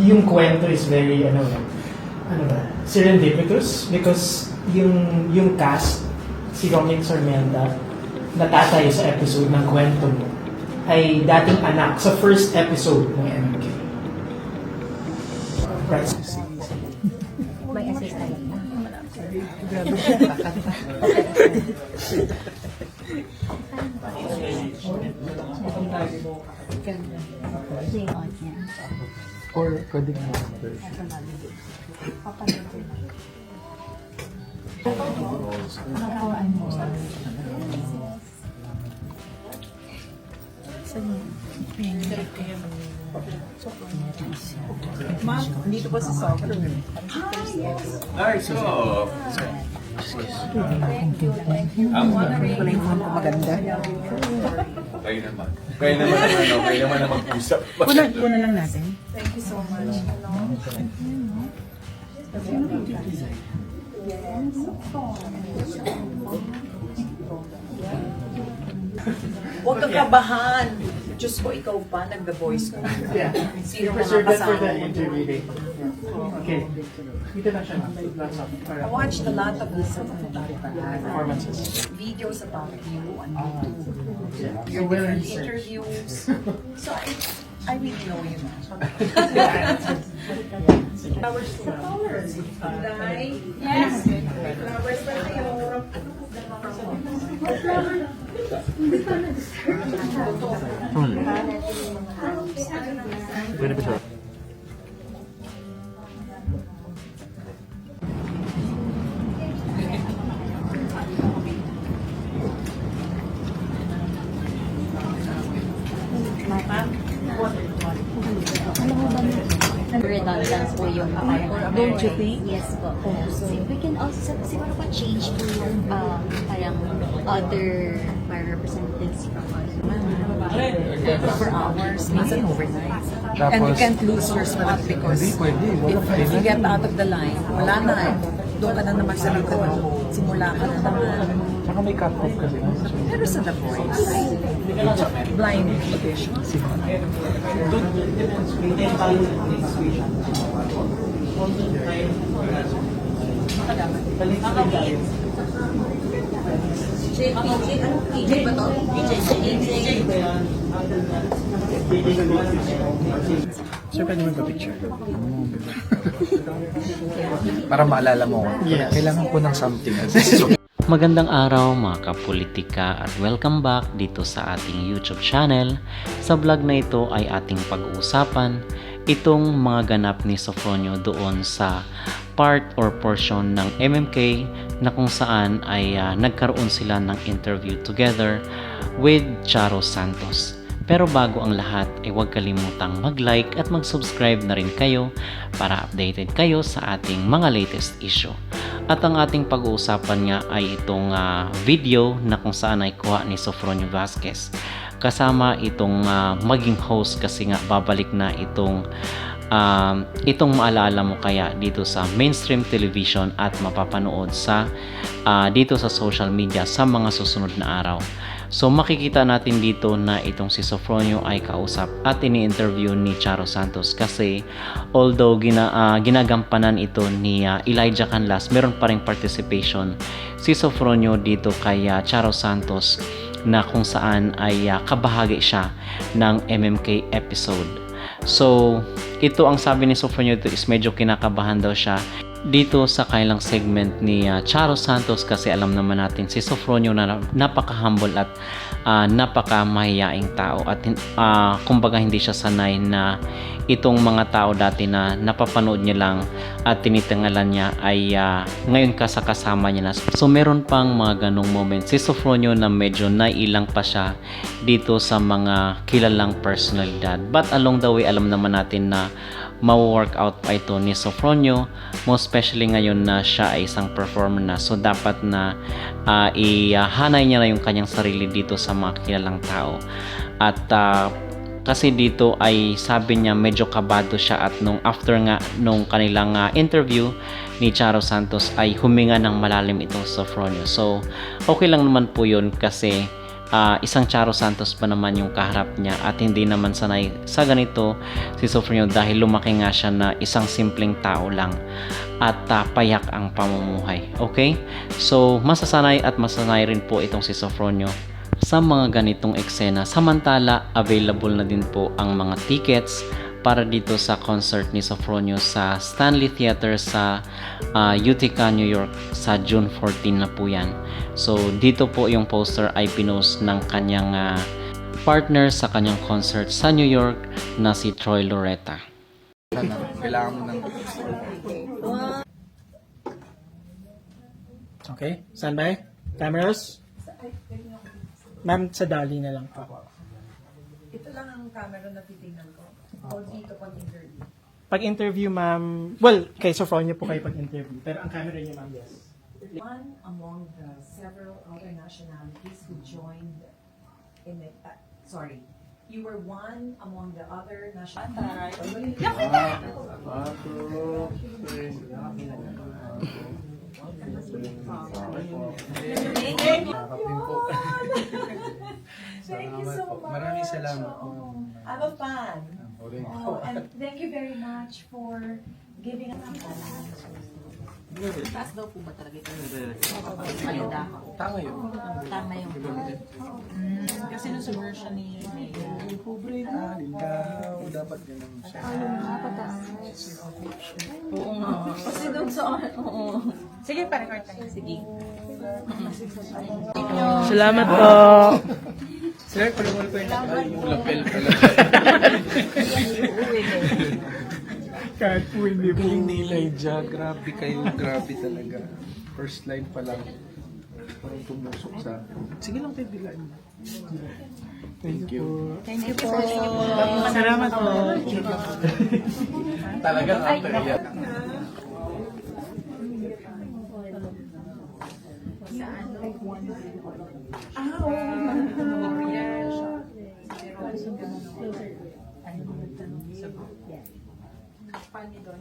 yung kwento is very, serendipitous because yung cast, si Romeo Sarmiento, na tatay sa episode ng kwento mo, ay dating anak sa first episode ng MMK. Right. May assistant. Or pwede nga. Ma'am, dito pa si Soccer. Alright, so... Wala yung phone ko maganda. Kayo naman. Kayo naman na mag-usap. Kuna lang natin. Thank you so much. Huwag kang kabahan. Diyos ko, ikaw pa, nag-the voice ko. Yeah. Sino Preserve mga that for the kasama mo? interview day. Okay. Dito na siya. Lots of I watched a lot of these performances. videos about you on YouTube. Yeah. Your So well different researched. interviews. So I really know you now. Flowers sa flowers. Yes. Flowers na kayo. Pwede ba siya? Redundant po yung parang Don't you think? Yes po. So, we can also siguro pa change to yung parang other parang representatives from us. For hours, minsan overnight. Tapos- And you can't lose your spot because Hindi, pwede. Wala pa if you rin. get out of the line, wala na eh. Doon ka na naman sa likod. Simula ka na naman. Tsaka may cut-off kasi. Pero sa The Voice, blind audition. Sir, pwede magpa-picture? Para maalala mo ko. Yes. Kailangan ko ng something. Magandang araw mga kapolitika at welcome back dito sa ating YouTube channel. Sa vlog na ito ay ating pag-uusapan itong mga ganap ni Sofronio doon sa part or portion ng MMK na kung saan ay nagkaroon sila ng interview together with Charo Santos. Pero bago ang lahat ay huwag kalimutang mag-like at mag-subscribe na rin kayo para updated kayo sa ating mga latest issue. At ang ating pag-uusapan nga ay itong video na kung saan ay kuha ni Sofronio Vasquez. Kasama itong maging host kasi nga babalik na itong maalala mo kaya dito sa mainstream television at mapapanood sa dito sa social media sa mga susunod na araw. So makikita natin dito na itong si Sofronio ay kausap at ini-interview ni Charo Santos kasi although ginagampanan ito ni Elijah Canlas, meron pa ring participation si Sofronio dito kay Charo Santos na kung saan ay kabahagi siya ng MMK episode. So ito ang sabi ni Sofronio dito is medyo kinakabahan daw siya dito sa kailang segment ni Charo Santos kasi alam naman natin si Sofronio na napaka-humble at napaka-mahiyaing tao at kumbaga hindi siya sanay na itong mga tao dati na napapanood niya lang at tinitingalan niya ay ngayon kasama niya na. So meron pang mga ganong moment si Sofronio na medyo naiilang pa siya dito sa mga kilalang personalidad, but along the way alam naman natin na ma-workout pa ito ni Sofronio, most especially ngayon na siya ay isang performer na, so dapat na ihanay niya na yung kanyang sarili dito sa mga kilalang tao. At kasi dito ay sabi niya medyo kabado siya at nung after nga nung kanilang interview ni Charo Santos ay huminga ng malalim itong Sofronio. So okay lang naman po yun kasi isang Charo Santos pa naman yung kaharap niya at hindi naman sanay sa ganito si Sofronio dahil lumaki nga siya na isang simpleng tao lang at payak ang pamumuhay. Okay? So, masasanay at masanay rin po itong si Sofronio sa mga ganitong eksena. Samantala, available na din po ang mga tickets para dito sa concert ni Sofronio sa Stanley Theater sa Utica, New York sa June 14 na po yan. So dito po yung poster ay pinost ng kanyang partner sa kanyang concert sa New York na si Troy Loretta. Kailangan mo ng Okay, standby. Cameras. Ma'am, sa Dali na lang po. Ito lang ang camera na titingnan ko. O dito pag-interview. Pag-interview, ma'am, well, kay Sofronio po kayo pag-interview, pero ang camera niyo, ma'am, yes. One among the several other nationalities who joined in it. You were one among the other nationalities. Thank you so much. Maraming salamat. I'm a fan. Oh, and thank you very much for giving us Taas daw po ba talaga ito? Maganda. Tama yun. Tama yung Kasi nung sa version ni Pobre na, lindaw. Dapat ganun siya. Oo nga. Kasi doon sa oo. Sige, pa-record tayo. Sige. Salamat po. Sir, palungal ko yung lapel pala. Kahit po hindi po. Galing ni Elijah. Grabe kayo. Grabe talaga. First line pa lang. Parang tumusok sa akin. Sige lang tayo bilaan. Thank you. Thank you po. Salamat po. Talagang after yan. Funny doon.